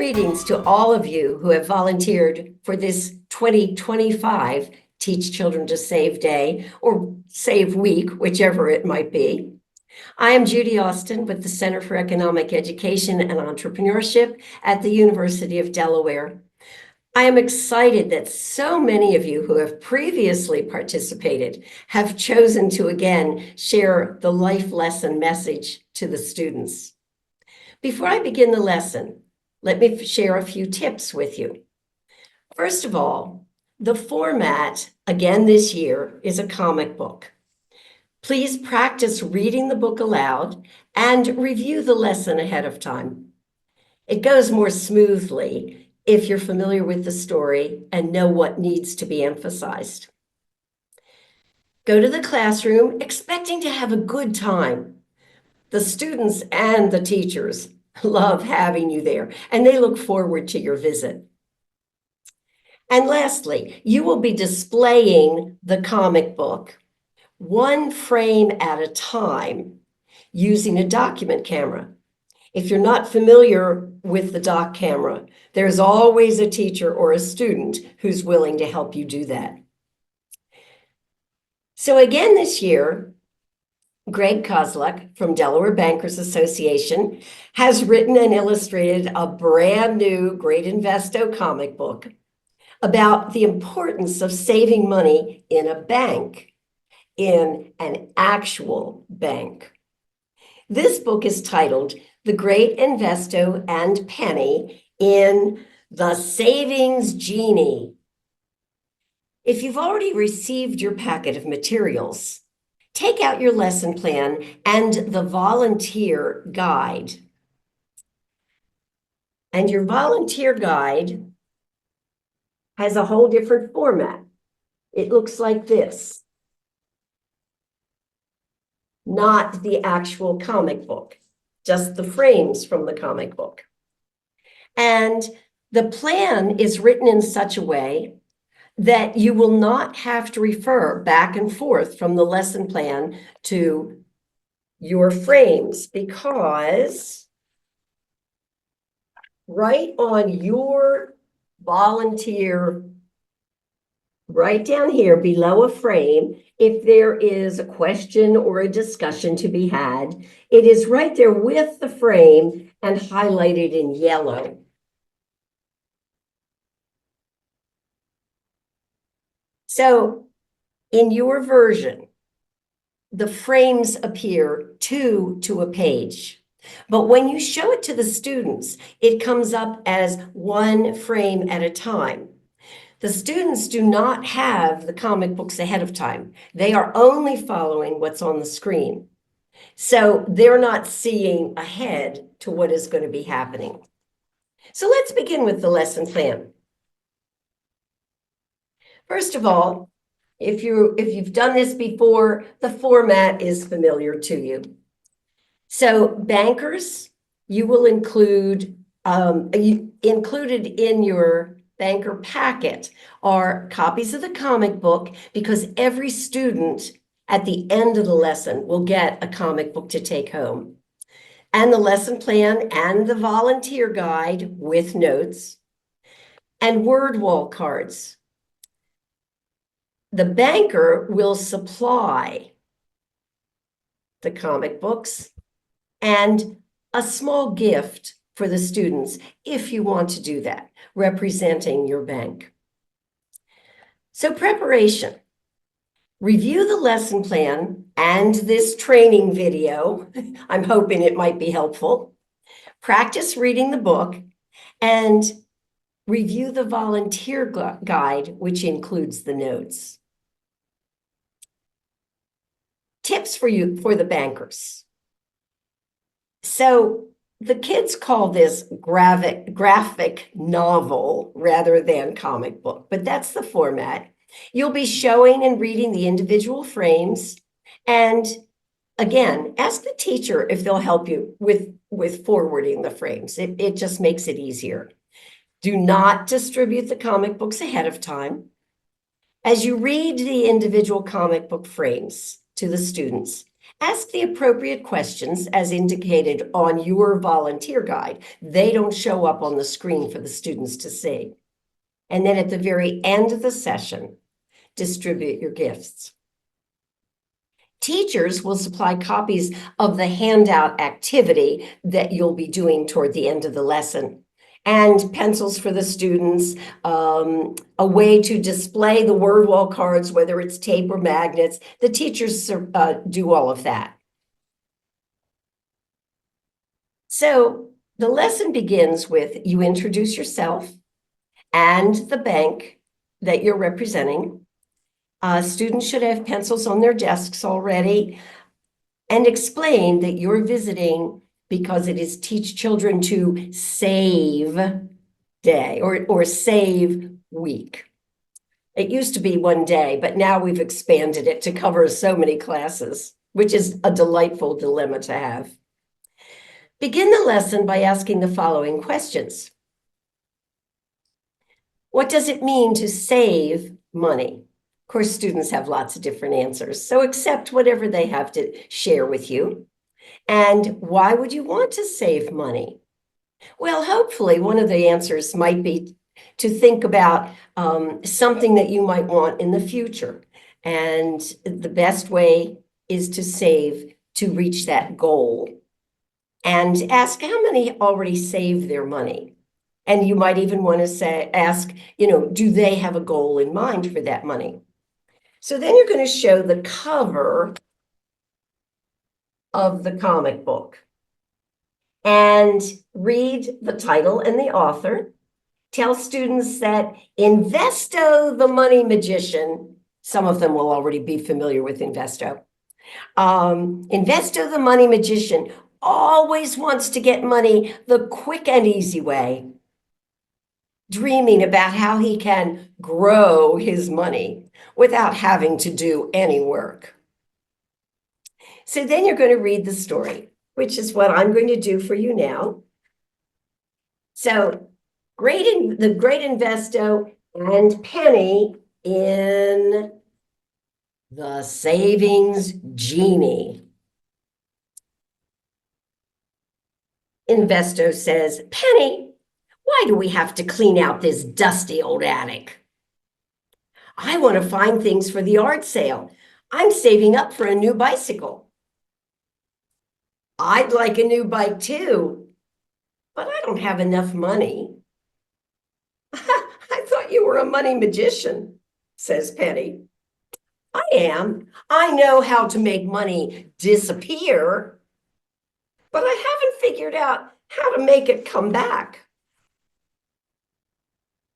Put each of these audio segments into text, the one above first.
Greetings to all of you who have volunteered for this 2025 Teach Children to Save Day or Save Week, whichever it might be. I am Judy Austin with the Center for Economic Education and Entrepreneurship at the University of Delaware. I am excited that so many of you who have previously participated have chosen to again share the life lesson message to the students. Before I begin the lesson, let me share a few tips with you. First of all, the format, again this year, is a comic book. Please practice reading the book aloud and review the lesson ahead of time. It goes more smoothly if you're familiar with the story and know what needs to be emphasized. Go to the classroom expecting to have a good time. The students and the teachers love having you there, and they look forward to your visit. And lastly, you will be displaying the comic book one frame at a time using a document camera. If you're not familiar with the doc camera, there's always a teacher or a student who's willing to help you do that. So again this year, Greg Kozluk from Delaware Bankers Association has written and illustrated a brand new Great Investo comic book about the importance of saving money in a bank, in an actual bank. This book is titled The Great Investo and Penny in the Savings Genie. If you've already received your packet of materials, take out your lesson plan and the volunteer guide. And your volunteer guide has a whole different format. It looks like this, not the actual comic book, just the frames from the comic book. And the plan is written in such a way that you will not have to refer back and forth from the lesson plan to your frames, because right on your volunteer, right down here below a frame, if there is a question or a discussion to be had, it is right there with the frame and highlighted in yellow. So in your version, the frames appear two to a page. But when you show it to the students, it comes up as one frame at a time. The students do not have the comic books ahead of time. They are only following what's on the screen. So they're not seeing ahead to what is going to be happening. So let's begin with the lesson plan. First of all, if you've done this before, the format is familiar to you. So bankers, you will include, included in your banker packet are copies of the comic book, because every student at the end of the lesson will get a comic book to take home, and the lesson plan and the volunteer guide with notes, and word wall cards. The banker will supply the comic books and a small gift for the students if you want to do that, representing your bank. So preparation. Review the lesson plan and this training video. I'm hoping it might be helpful. Practice reading the book and review the volunteer guide, which includes the notes. Tips for you for the bankers. So the kids call this graphic novel rather than comic book, but that's the format. You'll be showing and reading the individual frames. And again, ask the teacher if they'll help you with forwarding the frames. It just makes it easier. Do not distribute the comic books ahead of time. As you read the individual comic book frames to the students, Ask the appropriate questions as indicated on your volunteer guide. They don't show up on the screen for the students to see. And then at the very end of the session, distribute your gifts. Teachers will supply copies of the handout activity that you'll be doing toward the end of the lesson, and pencils for the students, a way to display the word wall cards, whether it's tape or magnets. The teachers do all of that. So the lesson begins with you introduce yourself and the bank that you're representing. Students should have pencils on their desks already, and explain that you're visiting because it is Teach Children to Save Day or Save Week. It used to be one day, but now we've expanded it to cover so many classes, which is a delightful dilemma to have. Begin the lesson by asking the following questions. What does it mean to save money? Of course, students have lots of different answers, so accept whatever they have to share with you. And why would you want to save money? Well, hopefully one of the answers might be to think about something that you might want in the future. And the best way is to save to reach that goal. And ask how many already save their money. And you might even want to ask, do they have a goal in mind for that money? So then you're going to show the cover of the comic book and read the title and the author. Tell students that Investo the Money Magician, some of them will already be familiar with Investo. Investo the Money Magician always wants to get money the quick and easy way, dreaming about how he can grow his money without having to do any work. So then you're going to read the story, which is what I'm going to do for you now. So the great Investo and Penny in the Savings Genie. Investo says, Penny, why do we have to clean out this dusty old attic? I want to find things for the yard sale. I'm saving up for a new bicycle. I'd like a new bike too, but I don't have enough money. I thought you were a money magician, says Penny. I am. I know how to make money disappear, but I haven't figured out how to make it come back.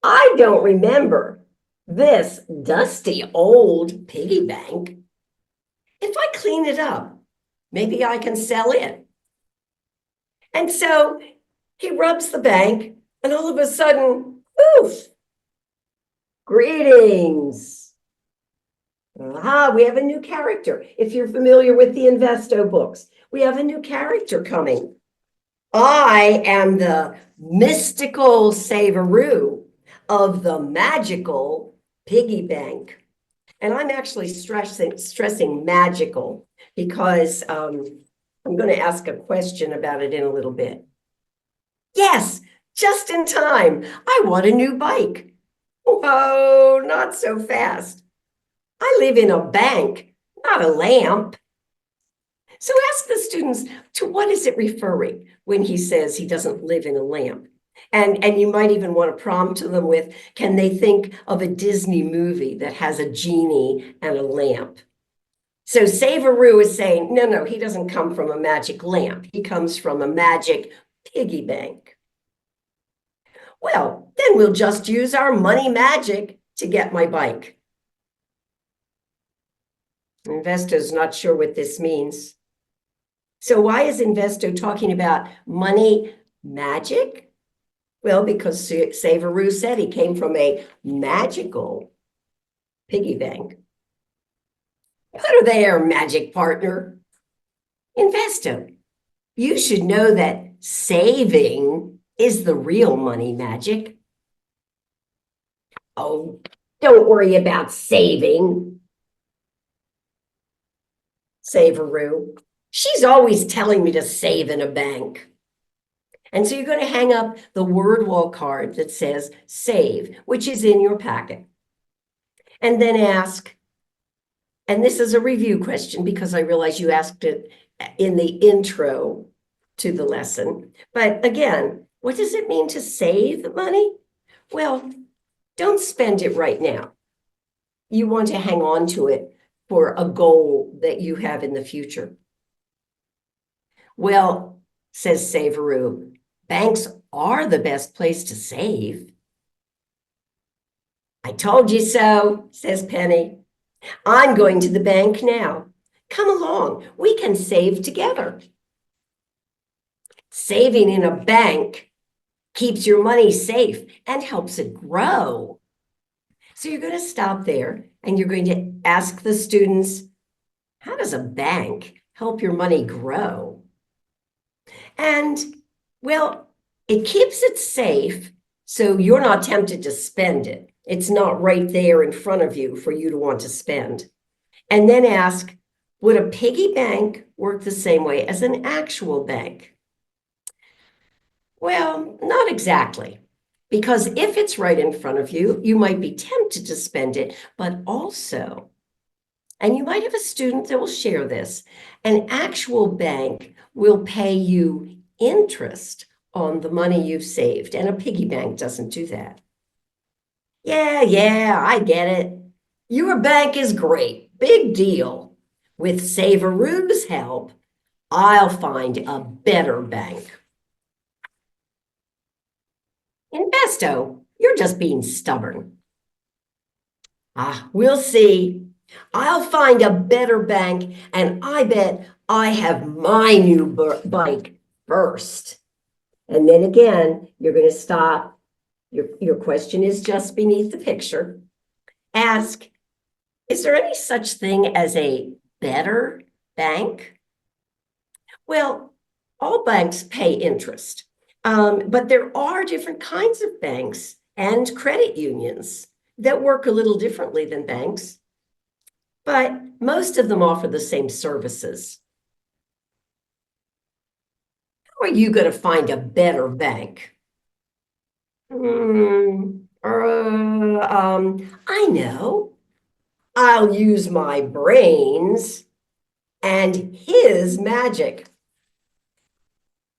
I don't remember this dusty old piggy bank. If I clean it up, maybe I can sell it. And so he rubs the bank, and all of a sudden, poof, greetings. Aha, we have a new character. If you're familiar with the Investo books, we have a new character coming. I am the mystical saveroo of the magical piggy bank. And I'm actually stressing magical because I'm going to ask a question about it in a little bit. Yes, just in time. I want a new bike. Whoa, not so fast. I live in a bank, not a lamp. So ask the students, to what is it referring when he says he doesn't live in a lamp? And you might even want to prompt them with, can they think of a Disney movie that has a genie and a lamp? So Saveroo is saying, no, he doesn't come from a magic lamp. He comes from a magic piggy bank. Well, then we'll just use our money magic to get my bike. Investo's not sure what this means. So why is Investo talking about money magic? Well, because Saveroo said he came from a magical piggy bank. Put her there, magic partner. Investo, you should know that saving is the real money magic. Oh, don't worry about saving. Saveroo. She's always telling me to save in a bank. And so you're going to hang up the word wall card that says save, which is in your packet. And then ask, and this is a review question because I realize you asked it in the intro to the lesson. But again, what does it mean to save money? Well, don't spend it right now. You want to hang on to it for a goal that you have in the future. Well, says Saveroo, banks are the best place to save. I told you so, says Penny. I'm going to the bank now. Come along, we can save together. Saving in a bank keeps your money safe and helps it grow. So you're going to stop there and you're going to ask the students, how does a bank help your money grow? And, well, it keeps it safe so you're not tempted to spend it. It's not right there in front of you for you to want to spend. And then ask, would a piggy bank work the same way as an actual bank? Well, not exactly. Because if it's right in front of you, you might be tempted to spend it, but also, and you might have a student that will share this, an actual bank will pay you interest on the money you've saved, and a piggy bank doesn't do that. Yeah, I get it. Your bank is great, big deal. With Saveroo's help, I'll find a better bank. Investo, you're just being stubborn. We'll see. I'll find a better bank, and I bet I have my new bike first. And then again, you're going to stop. Your question is just beneath the picture. Ask, is there any such thing as a better bank? Well, all banks pay interest, but there are different kinds of banks and credit unions that work a little differently than banks, but most of them offer the same services. How are you going to find a better bank? I know. I'll use my brains and his magic.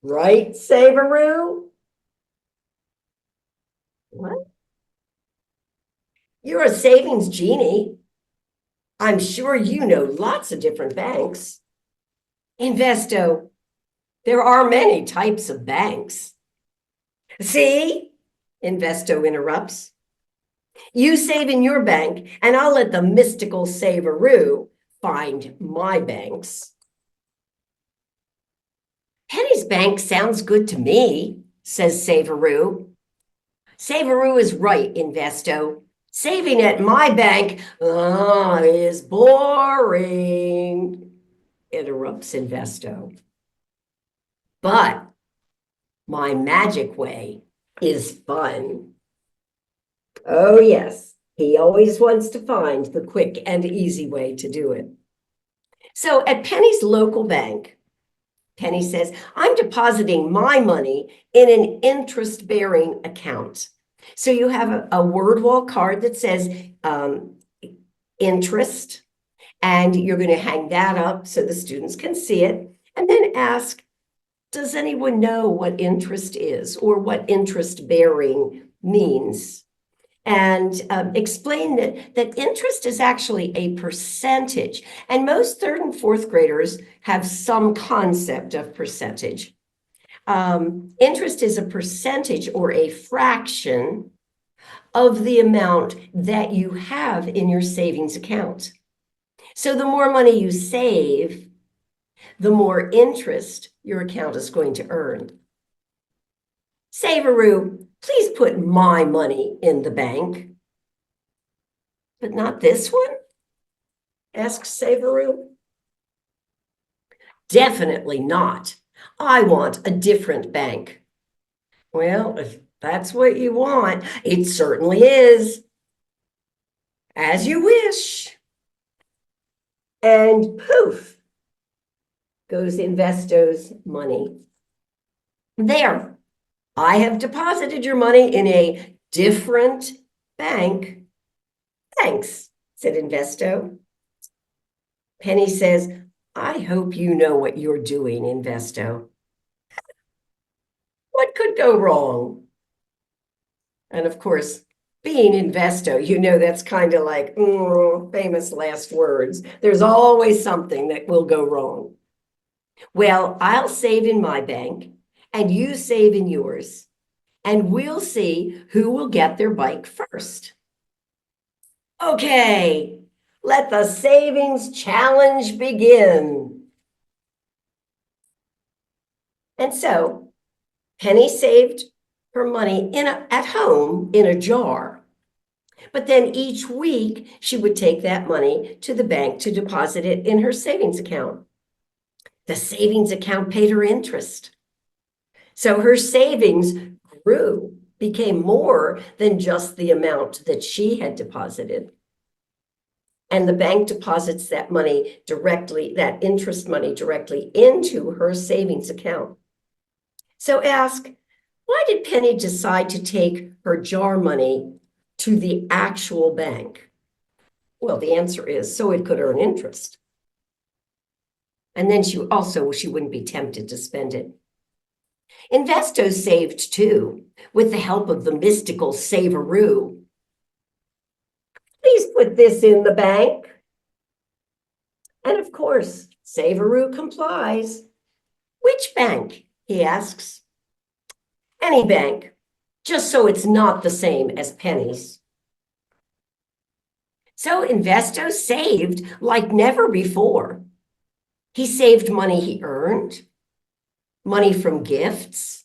Right, Saveroo? What? You're a savings genie. I'm sure you know lots of different banks. Investo, there are many types of banks. See? Investo interrupts. You save in your bank, and I'll let the mystical Saveroo find my banks. Penny's bank sounds good to me, says Saveroo. Saveroo is right, Investo. Saving at my bank is boring, interrupts Investo. But my magic way is fun. Oh, yes, he always wants to find the quick and easy way to do it. So at Penny's local bank, Penny says, I'm depositing my money in an interest-bearing account. So you have a word wall card that says interest, and you're going to hang that up so the students can see it, and then ask, does anyone know what interest is or what interest-bearing means? And explain that interest is actually a percentage. And most third and fourth graders have some concept of percentage. Interest is a percentage or a fraction of the amount that you have in your savings account. So the more money you save, the more interest your account is going to earn. Saveroo, please put my money in the bank. But not this one? Asks Saveroo. Definitely not. I want a different bank. Well, if that's what you want, it certainly is. As you wish. And poof, goes Investo's money. There, I have deposited your money in a different bank. Thanks, said Investo. Penny says, I hope you know what you're doing, Investo. What could go wrong? And of course, being Investo, you know, that's kind of like famous last words. There's always something that will go wrong. Well, I'll save in my bank and you save in yours, and we'll see who will get their bike first. Okay, let the savings challenge begin. And so Penny saved her money at home in a jar. But then each week she would take that money to the bank to deposit it in her savings account. The savings account paid her interest. So her savings grew, became more than just the amount that she had deposited. And the bank deposits that money directly, that interest money directly into her savings account. So ask, why did Penny decide to take her jar money to the actual bank? Well, the answer is so it could earn interest. And then she wouldn't be tempted to spend it. Investo saved too, with the help of the mystical Saveroo. Please put this in the bank. And of course, Saveroo complies. Which bank? He asks. Any bank, just so it's not the same as Penny's. So Investo saved like never before. He saved money he earned, money from gifts,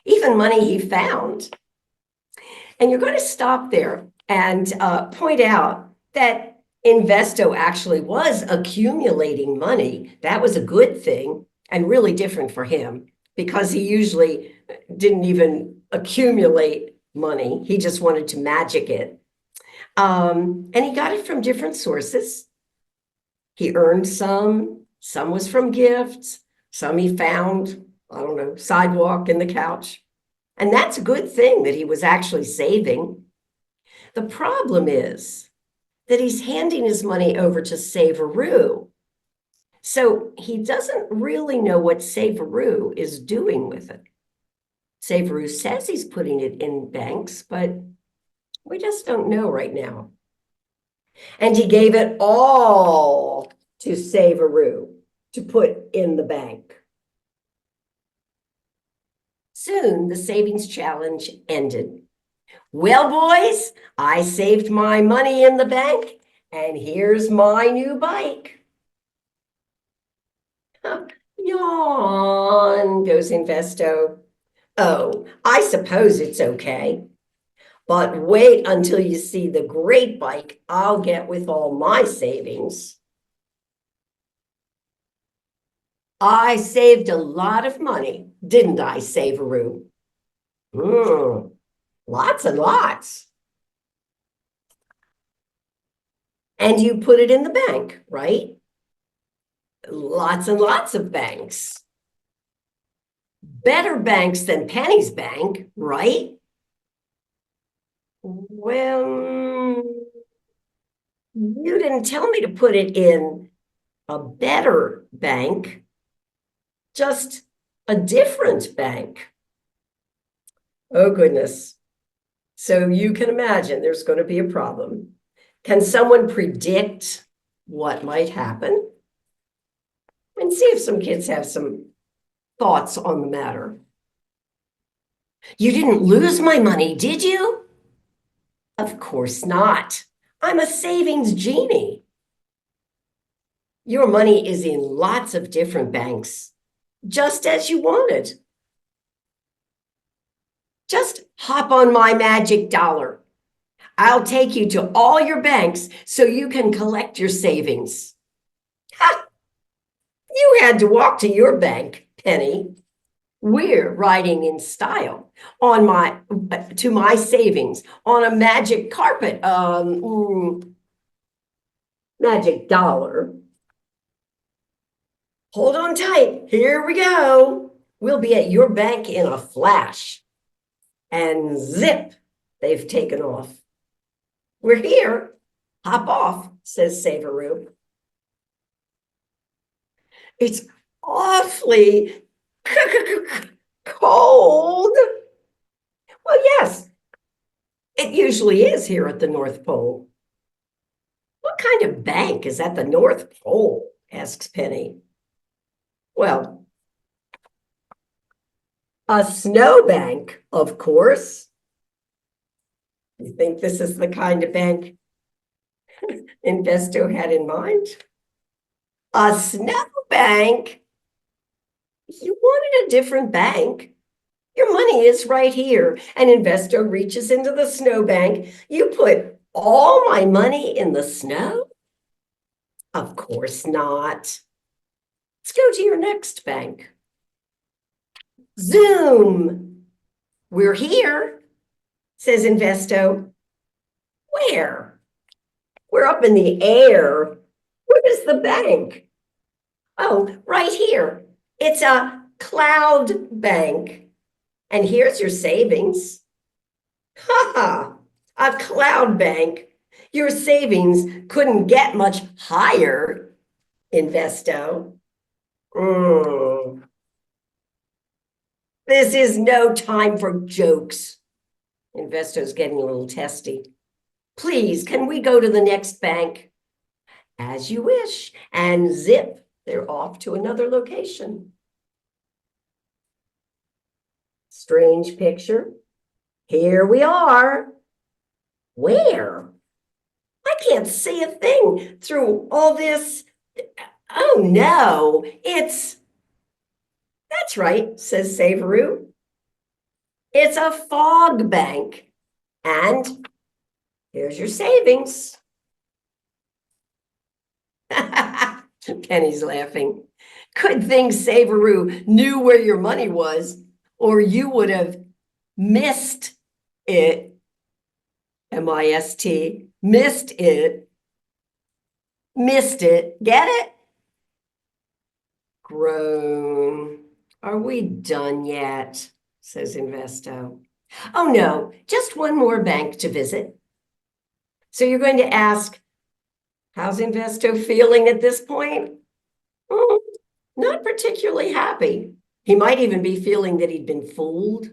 even money he found. And you're going to stop there and point out that Investo actually was accumulating money. That was a good thing and really different for him because he usually didn't even accumulate money. He just wanted to magic it. And he got it from different sources. He earned some was from gifts, some he found, I don't know, sidewalk in the couch. And that's a good thing that he was actually saving. The problem is that he's handing his money over to Saveroo. So he doesn't really know what Saveroo is doing with it. Saveroo says he's putting it in banks, but we just don't know right now. And he gave it all to Saveroo to put in the bank. Soon the savings challenge ended. Well, boys, I saved my money in the bank, and here's my new bike. Yawn, goes Investo. Oh, I suppose it's okay. But wait until you see the great bike I'll get with all my savings. I saved a lot of money, didn't I, Saveroo? Lots and lots. And you put it in the bank, right? Lots and lots of banks. Better banks than Penny's bank, right? Well, you didn't tell me to put it in a better bank, just a different bank. Oh, goodness. So you can imagine there's going to be a problem. Can someone predict what might happen? And see if some kids have some thoughts on the matter. You didn't lose my money, did you? Of course not. I'm a savings genie. Your money is in lots of different banks, just as you wanted. Just hop on my magic dollar. I'll take you to all your banks so you can collect your savings. Ha! You had to walk to your bank, Penny. We're riding in style to my savings on a magic carpet, magic dollar. Hold on tight. Here we go. We'll be at your bank in a flash. And zip, they've taken off. We're here. Hop off, says Saveroo. It's awfully cold. Well, yes, it usually is here at the North Pole. What kind of bank is at the North Pole? Asks Penny. Well, a snowbank, of course. You think this is the kind of bank Investo had in mind? A snowbank? You wanted a different bank. Your money is right here. And Investo reaches into the snowbank. You put all my money in the snow? Of course not. Let's go to your next bank. Zoom. We're here, says Investo. Where? We're up in the air. Where's the bank? Oh, right here. It's a cloud bank. And here's your savings. Ha ha, a cloud bank. Your savings couldn't get much higher, Investo. This is no time for jokes. Investo's getting a little testy. Please, can we go to the next bank? As you wish. And zip, they're off to another location. Strange picture. Here we are. Where? I can't see a thing through all this. Oh no, that's right, says Saveroo. It's a fog bank. And here's your savings. Penny's laughing. Good thing Saveroo knew where your money was, or you would have missed it. M-I-S-T, missed it. Missed it. Get it? Groan. Are we done yet? Says Investo. Oh no, just one more bank to visit. So you're going to ask, how's Investo feeling at this point? Not particularly happy. He might even be feeling that he'd been fooled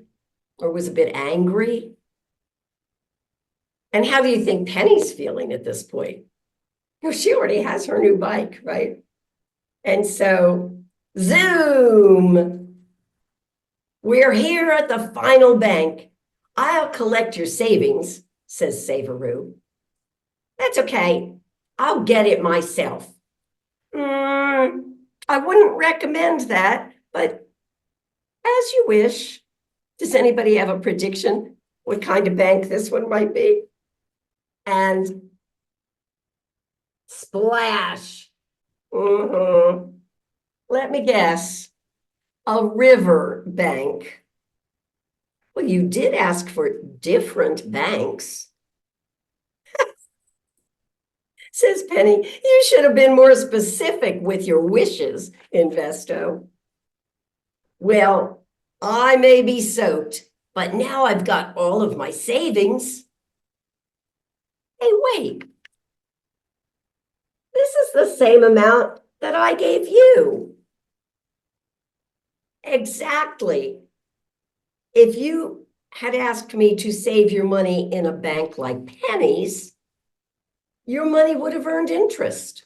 or was a bit angry. And how do you think Penny's feeling at this point? Well, she already has her new bike, right? And so, zoom. We're here at the final bank. I'll collect your savings, says Saveroo. That's okay. I'll get it myself. I wouldn't recommend that, but as you wish. Does anybody have a prediction what kind of bank this one might be? And splash. Let me guess. A river bank. Well, you did ask for different banks. Says Penny, you should have been more specific with your wishes, Investo. Well, I may be soaked, but now I've got all of my savings. Hey, wait. This is the same amount that I gave you. Exactly. If you had asked me to save your money in a bank like Penny's, your money would have earned interest.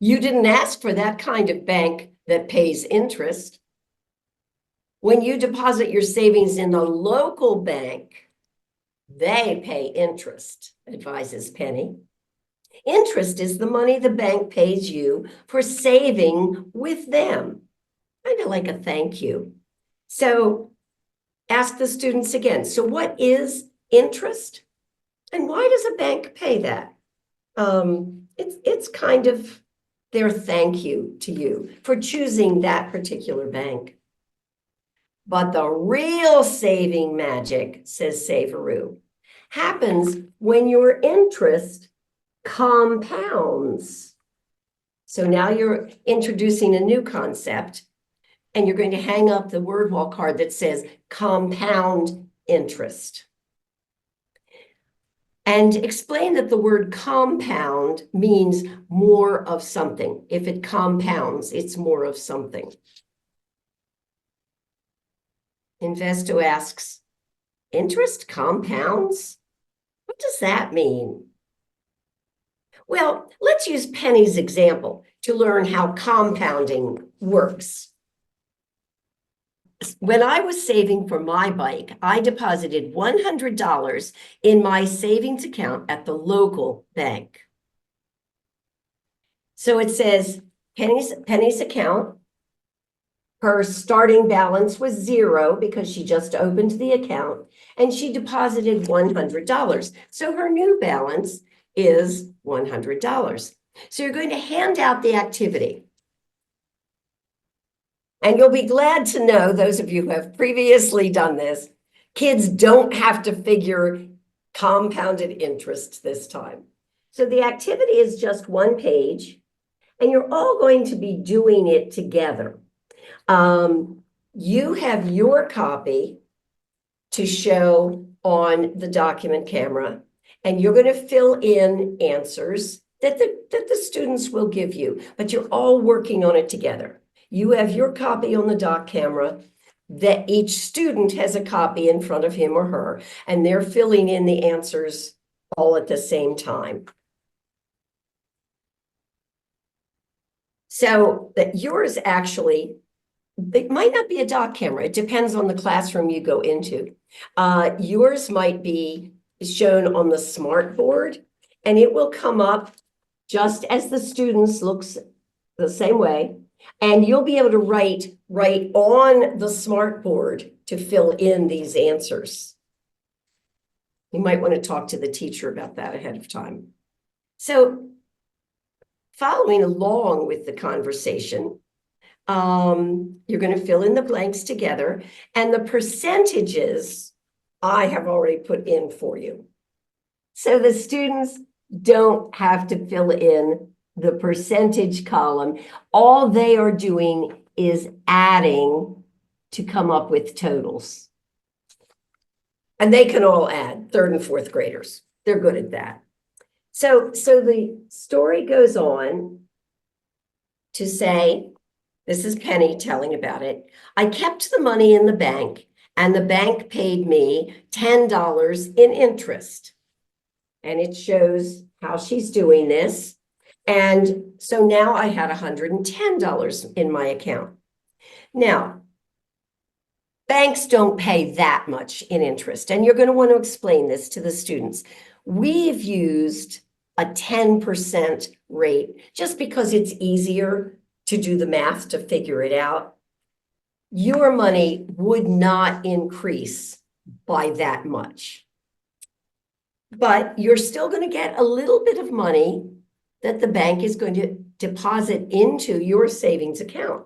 You didn't ask for that kind of bank that pays interest. When you deposit your savings in a local bank, they pay interest, advises Penny. Interest is the money the bank pays you for saving with them, kind of like a thank you. So ask the students again. So what is interest? And why does a bank pay that? It's kind of their thank you to you for choosing that particular bank. But the real saving magic, says Saveroo, happens when your interest compounds. So now you're introducing a new concept, and you're going to hang up the word wall card that says compound interest. And explain that the word compound means more of something. If it compounds, it's more of something. Investo asks, interest compounds? What does that mean? Well, let's use Penny's example to learn how compounding works. When I was saving for my bike, I deposited $100 in my savings account at the local bank. So it says Penny's account, her starting balance was 0 because she just opened the account, and she deposited $100. So her new balance is $100. So you're going to hand out the activity. And you'll be glad to know, those of you who have previously done this, kids don't have to figure compounded interest this time. So the activity is just one page, and you're all going to be doing it together. You have your copy to show on the document camera, and you're going to fill in answers that the students will give you, but you're all working on it together. You have your copy on the doc camera, that each student has a copy in front of him or her, and they're filling in the answers all at the same time. So that yours actually, it might not be a doc camera. It depends on the classroom you go into. Yours might be shown on the smart board, and it will come up just as the students looks the same way. And you'll be able to write on the smart board to fill in these answers. You might want to talk to the teacher about that ahead of time. So following along with the conversation, you're going to fill in the blanks together, and the percentages I have already put in for you. So the students don't have to fill in the percentage column. All they are doing is adding to come up with totals. And they can all add, 3rd and 4th graders. They're good at that. So the story goes on to say, this is Penny telling about it. I kept the money in the bank, and the bank paid me $10 in interest. And it shows how she's doing this. And so now I had $110 in my account. Now, banks don't pay that much in interest, and you're going to want to explain this to the students. We've used a 10% rate just because it's easier to do the math to figure it out. Your money would not increase by that much. But you're still going to get a little bit of money that the bank is going to deposit into your savings account.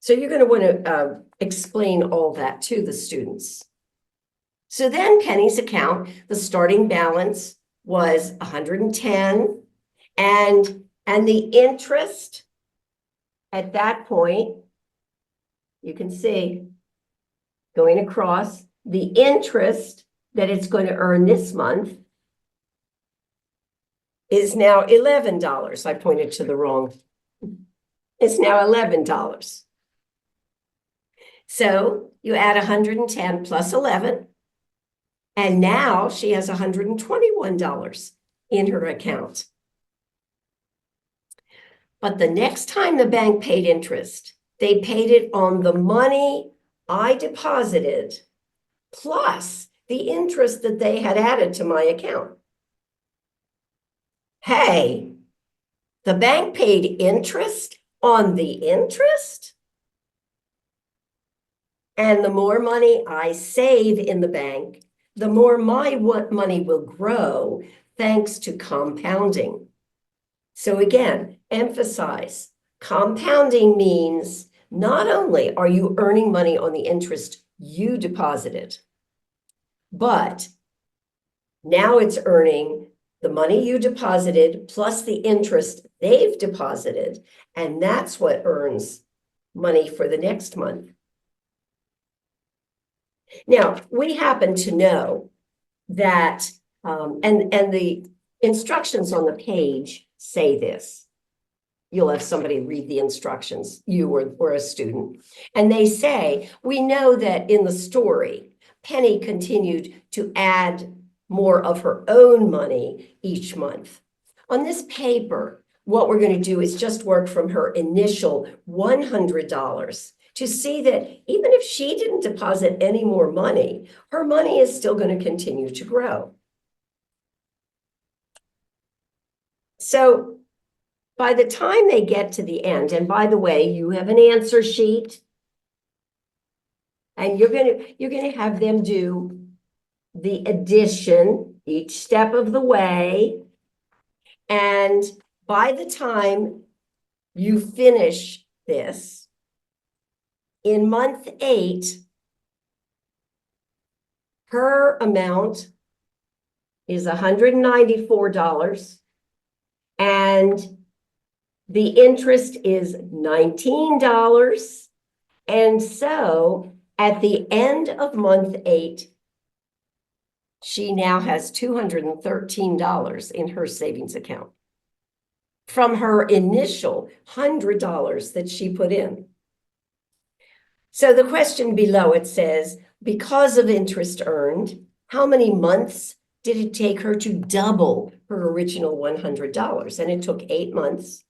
So you're going to want to explain all that to the students. So then Penny's account, the starting balance was 110, and the interest at that point, you can see going across, the interest that it's going to earn this month is now $11. I pointed to the wrong. It's now $11. So you add 110 plus 11, and now she has $121 in her account. But the next time the bank paid interest, they paid it on the money I deposited plus the interest that they had added to my account. Hey, the bank paid interest on the interest? And the more money I save in the bank, the more my money will grow thanks to compounding. So again, emphasize, compounding means not only are you earning money on the interest you deposited, but now it's earning the money you deposited plus the interest they've deposited, and that's what earns money for the next month. Now, we happen to know that, and the instructions on the page say this. You'll have somebody read the instructions, you or a student. And they say, we know that in the story, Penny continued to add more of her own money each month. On this paper, what we're going to do is just work from her initial $100 to see that even if she didn't deposit any more money, her money is still going to continue to grow. So by the time they get to the end, and by the way, you have an answer sheet, and you're going to have them do the addition each step of the way. And by the time you finish this, in month 8, her amount is $194, and the interest is $19. And so at the end of month 8, she now has $213 in her savings account from her initial $100 that she put in. So the question below, it says, because of interest earned, how many months did it take her to double her original $100? And it took 8 months.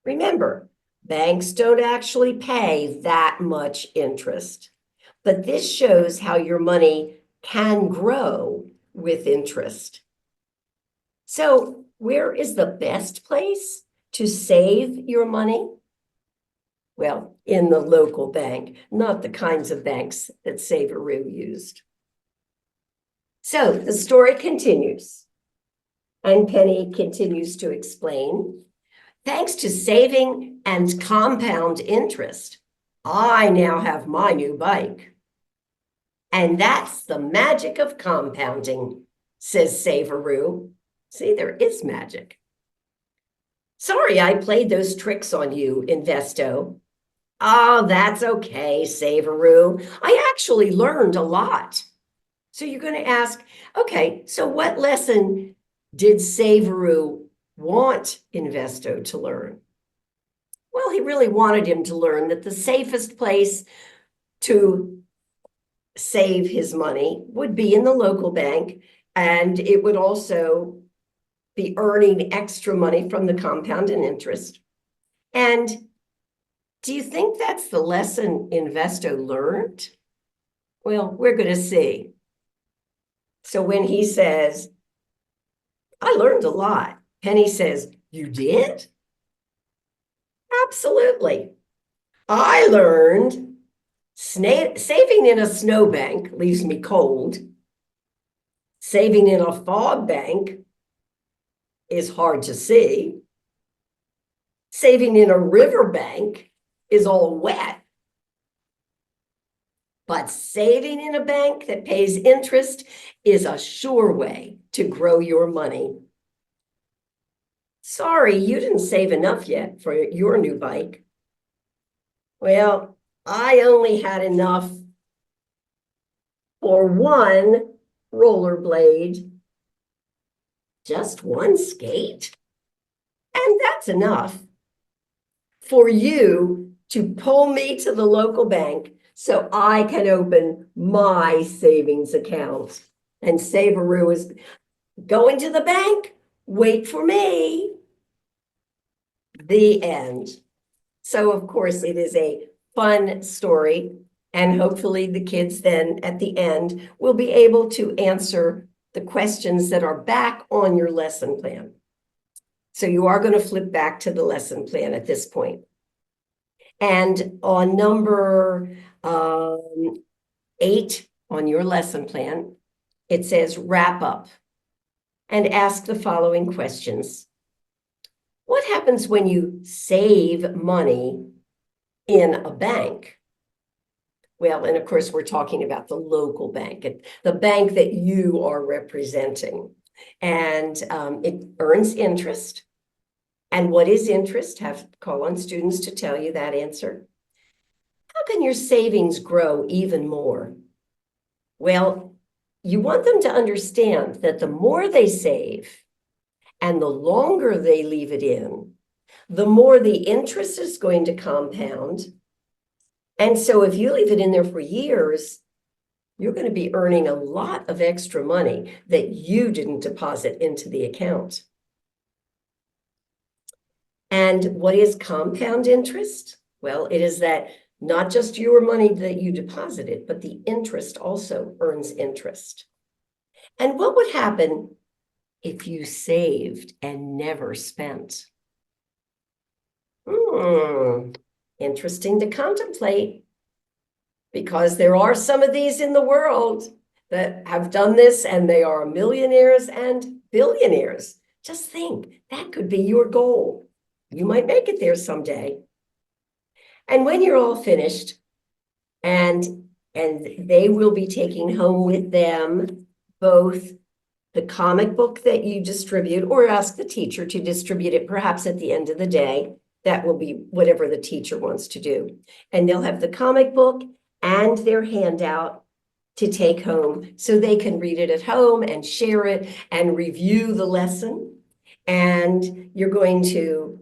Remember, banks don't actually pay that much interest, but this shows how your money can grow with interest. So where is the best place to save your money? Well, in the local bank, not the kinds of banks that Saveroo used. So the story continues, and Penny continues to explain. Thanks to saving and compound interest, I now have my new bike. And that's the magic of compounding, says Saveroo. See, there is magic. Sorry I played those tricks on you, Investo. Oh, that's okay, Saveroo. I actually learned a lot. So you're going to ask, okay, so what lesson did Saveroo want Investo to learn? Well, he really wanted him to learn that the safest place to save his money would be in the local bank, and it would also be earning extra money from the compound and interest. And do you think that's the lesson Investo learned? Well, we're going to see. So when he says, I learned a lot, Penny says, you did? Absolutely. I learned saving in a snowbank leaves me cold. Saving in a fog bank is hard to see. Saving in a riverbank is all wet. But saving in a bank that pays interest is a sure way to grow your money. Sorry, you didn't save enough yet for your new bike. Well, I only had enough for one rollerblade, just one skate. And that's enough for you to pull me to the local bank so I can open my savings account. And Saveroo is going to the bank. Wait for me. The end. So, of course, it is a fun story. And hopefully the kids then at the end will be able to answer the questions that are back on your lesson plan. So you are going to flip back to the lesson plan at this point. And on number 8 on your lesson plan, it says wrap up and ask the following questions. What happens when you save money in a bank? Well, and of course, we're talking about the local bank, the bank that you are representing. And it earns interest. And what is interest? Call on students to tell you that answer. How can your savings grow even more? Well, you want them to understand that the more they save and the longer they leave it in, the more the interest is going to compound. And so if you leave it in there for years, you're going to be earning a lot of extra money that you didn't deposit into the account. And what is compound interest? Well, it is that not just your money that you deposited, but the interest also earns interest. And what would happen if you saved and never spent? Interesting to contemplate, because there are some of these in the world that have done this, and they are millionaires and billionaires. Just think, that could be your goal. You might make it there someday. And when you're all finished, and they will be taking home with them both the comic book that you distribute, or ask the teacher to distribute it perhaps at the end of the day. That will be whatever the teacher wants to do. And they'll have the comic book and their handout to take home, so they can read it at home and share it and review the lesson. And you're going to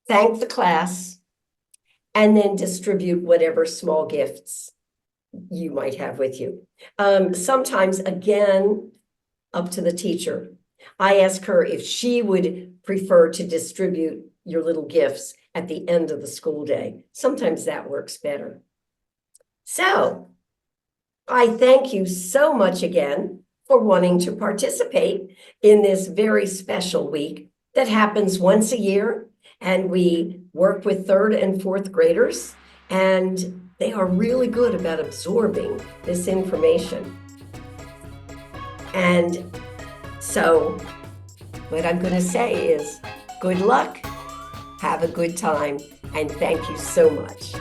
thank the class and then distribute whatever small gifts you might have with you. Sometimes, again, up to the teacher. I ask her if she would prefer to distribute your little gifts at the end of the school day. Sometimes that works better. So I thank you so much again for wanting to participate in this very special week that happens once a year. And we work with 3rd and 4th graders, and they are really good about absorbing this information. And so what I'm going to say is good luck, have a good time, and thank you so much.